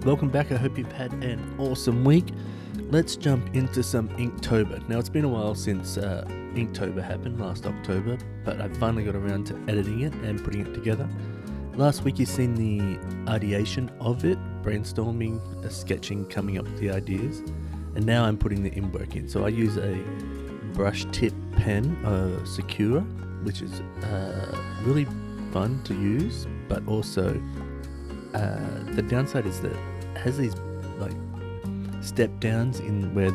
welcome back. I hope you've had an awesome week. Let's jump into some Inktober. Now, it's been a while since Inktober happened last October, but I finally got around to editing it and putting it together. Last week you've seen the ideation of it, brainstorming, sketching, coming up with the ideas, and now I'm putting the inwork in. So I use a brush tip pen, Secure, which is really fun to use, but also the downside is that it has these like step downs in where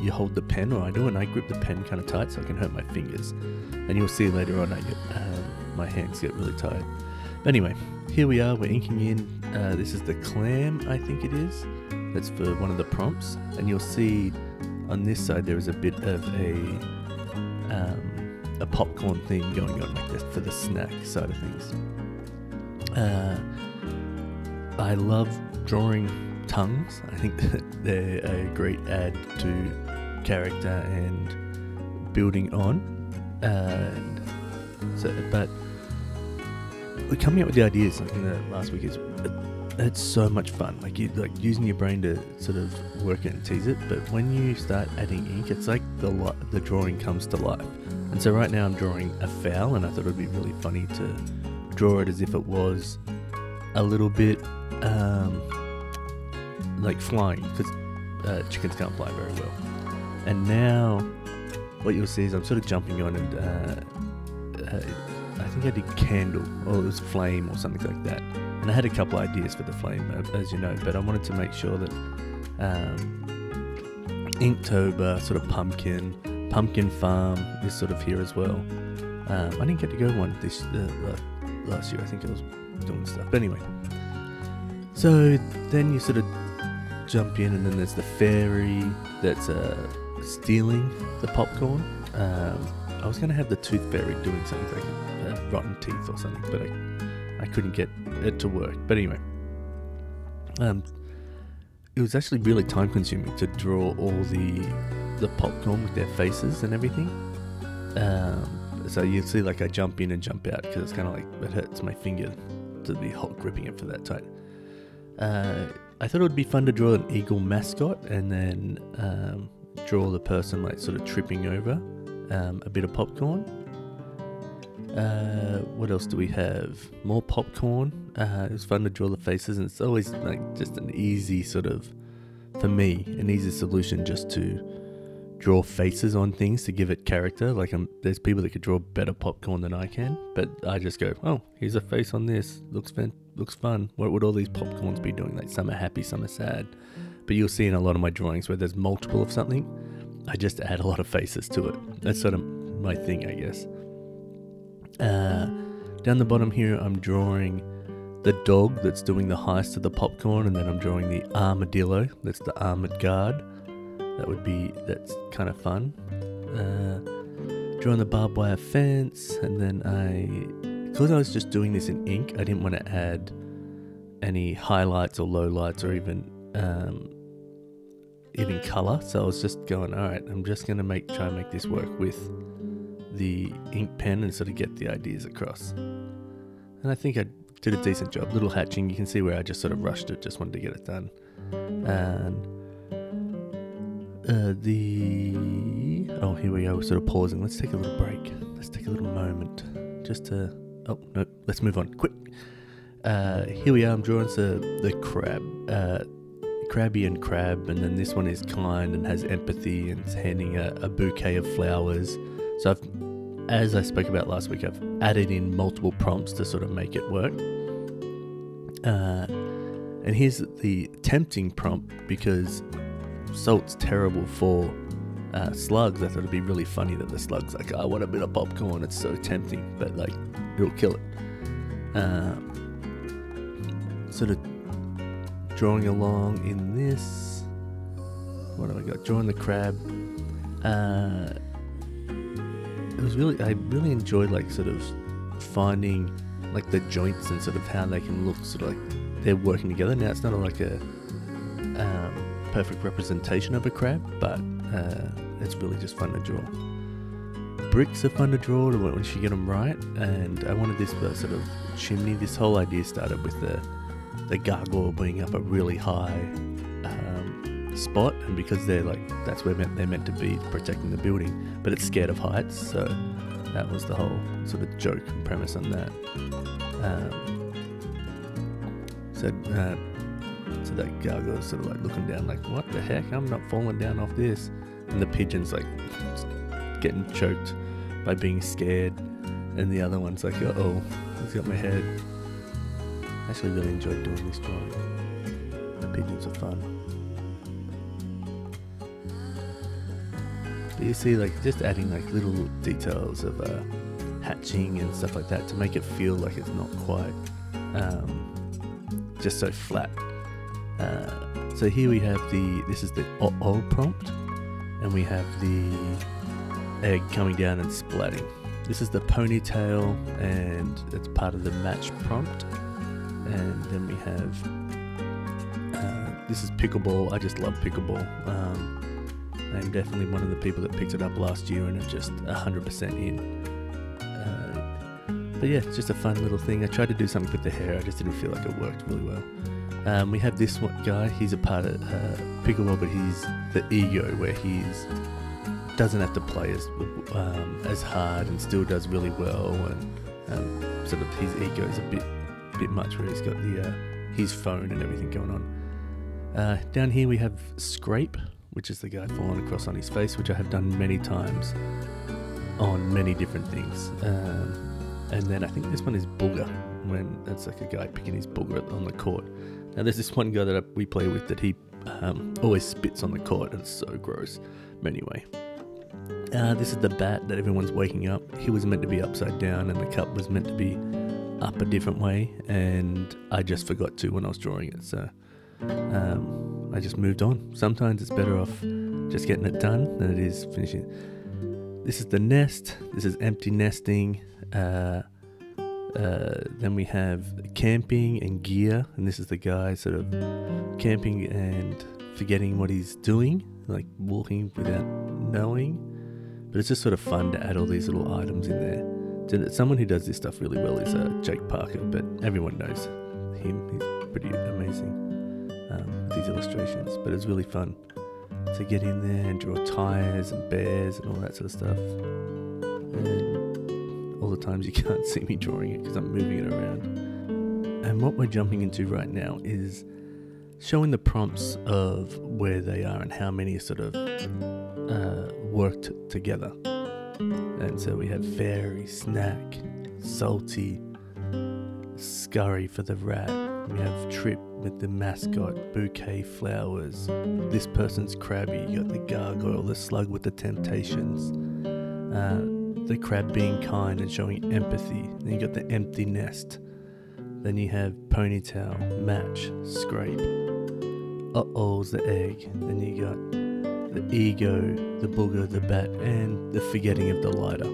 you hold the pen, or I do, and I grip the pen kind of tight so I can hurt my fingers. And you'll see later on my hands get really tired. But anyway, here we are, we're inking in. This is the clam, I think it is. That's for one of the prompts. And you'll see on this side there is a bit of a popcorn theme going on like this for the snack side of things. I love drawing tongues. I think that they're a great add to character and building on. But we're coming up with the ideas in the last week. It's so much fun. Like using your brain to sort of work it and tease it. But when you start adding ink, it's like the drawing comes to life. And so right now I'm drawing a fowl, and I thought it would be really funny to draw it as if it was a little bit like flying, because chickens can't fly very well. And now what you'll see is I'm sort of jumping on, and I think I did candle, or it was flame or something like that. And I had a couple ideas for the flame, as you know, but I wanted to make sure that Inktober, sort of pumpkin farm is sort of here as well. I didn't get to go one this last year. I think I was doing stuff. But anyway, so then you sort of jump in, and then there's the fairy that's stealing the popcorn. I was going to have the tooth fairy doing something like rotten teeth or something, but I couldn't get it to work. But anyway, it was actually really time consuming to draw all the popcorn with their faces and everything. So you see, like, I jump in and jump out because it's kind of like it hurts my finger to be gripping it for that tight. I thought it would be fun to draw an eagle mascot, and then draw the person like sort of tripping over a bit of popcorn. What else do we have? More popcorn. It was fun to draw the faces, and it's always like just an easy sort of, for me, an easy solution just to draw faces on things to give it character. Like there's people that could draw better popcorn than I can, but I just go, oh, here's a face on this. Looks fun. What would all these popcorns be doing? Like, some are happy, some are sad. But you'll see in a lot of my drawings where there's multiple of something, I just add a lot of faces to it. That's sort of my thing, I guess. Down the bottom here, I'm drawing the dog that's doing the heist of the popcorn, and then I'm drawing the armadillo, that's the armored guard. That's kind of fun. Drawing the barbed wire fence, and then because I was just doing this in ink, I didn't want to add any highlights or lowlights or even color. So I was just going, all right, I'm just going to try and make this work with the ink pen and sort of get the ideas across. And I think I did a decent job. Little hatching, you can see where I just sort of rushed it, just wanted to get it done. And here we go, we're sort of pausing. Let's take a little break. Let's take a little moment just to, oh no, let's move on, quick. Here we are, I'm drawing the crab, Krabby and Crab, and then this one is kind and has empathy and is handing a bouquet of flowers. So as I spoke about last week, I've added in multiple prompts to sort of make it work. And here's the tempting prompt, because salt's terrible for slugs. I thought it'd be really funny that the slug's like, I want a bit of popcorn, it's so tempting, but like, it'll kill it. Sort of drawing along in this. What have I got? Drawing the crab. I really enjoyed like sort of finding like the joints and sort of how they can look sort of like they're working together. Now, it's not like a perfect representation of a crab, but it's really just fun to draw. Bricks are fun to draw once you get them right, and I wanted this sort of chimney. This whole idea started with the gargoyle being up a really high spot, and because they're like, that's where they're meant to be protecting the building, but it's scared of heights, so that was the whole sort of joke and premise on that. So that gargoyle's sort of like looking down like, what the heck, I'm not falling down off this, and the pigeon's like getting choked by being scared, and the other one's like, uh-oh, it's got my head. I actually really enjoyed doing this drawing. The pigeons are fun. But you see, like, just adding like little details of hatching and stuff like that to make it feel like it's not quite just so flat. So here we have this is the uh-oh prompt, and we have the egg coming down and splatting. This is the ponytail, and it's part of the match prompt. And then we have this is pickleball. I just love pickleball. I'm definitely one of the people that picked it up last year and are just 100% in. But yeah, it's just a fun little thing. I tried to do something with the hair, I just didn't feel like it worked really well. We have this one guy, he's a part of pickleball, but he's the ego, where he's doesn't have to play as hard and still does really well, and sort of his ego is a bit much, where he's got his phone and everything going on. Down here we have Scrape, which is the guy falling across on his face, which I have done many times on many different things. And then I think this one is Booger, when that's like a guy picking his booger on the court. Now there's this one guy that we play with that he always spits on the court, and it's so gross. But anyway, this is the bat that everyone's waking up. He was meant to be upside down, and the cup was meant to be up a different way, and I just forgot to when I was drawing it, so I just moved on. Sometimes it's better off just getting it done than it is finishing. This is the nest. This is empty nesting. Then we have camping and gear, and this is the guy sort of camping and forgetting what he's doing, like walking without knowing. But it's just sort of fun to add all these little items in there. Someone who does this stuff really well is Jake Parker, but everyone knows him. He's pretty amazing with these illustrations. But it's really fun to get in there and draw tires and bears and all that sort of stuff. And all the times you can't see me drawing it because I'm moving it around. And what we're jumping into right now is showing the prompts of where they are and how many sort of worked together. And so we have fairy, snack, salty, scurry for the rat. We have trip with the mascot, bouquet flowers. This person's crabby. You got the gargoyle, the slug with the temptations. The crab being kind and showing empathy. Then you got the empty nest. Then you have ponytail, match, scrape. Uh-oh's the egg. Then you got the ego, the booger, the bat, and the forgetting of the lighter,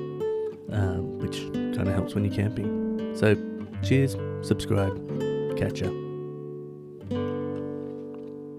which kind of helps when you're camping. So cheers, subscribe, catch ya.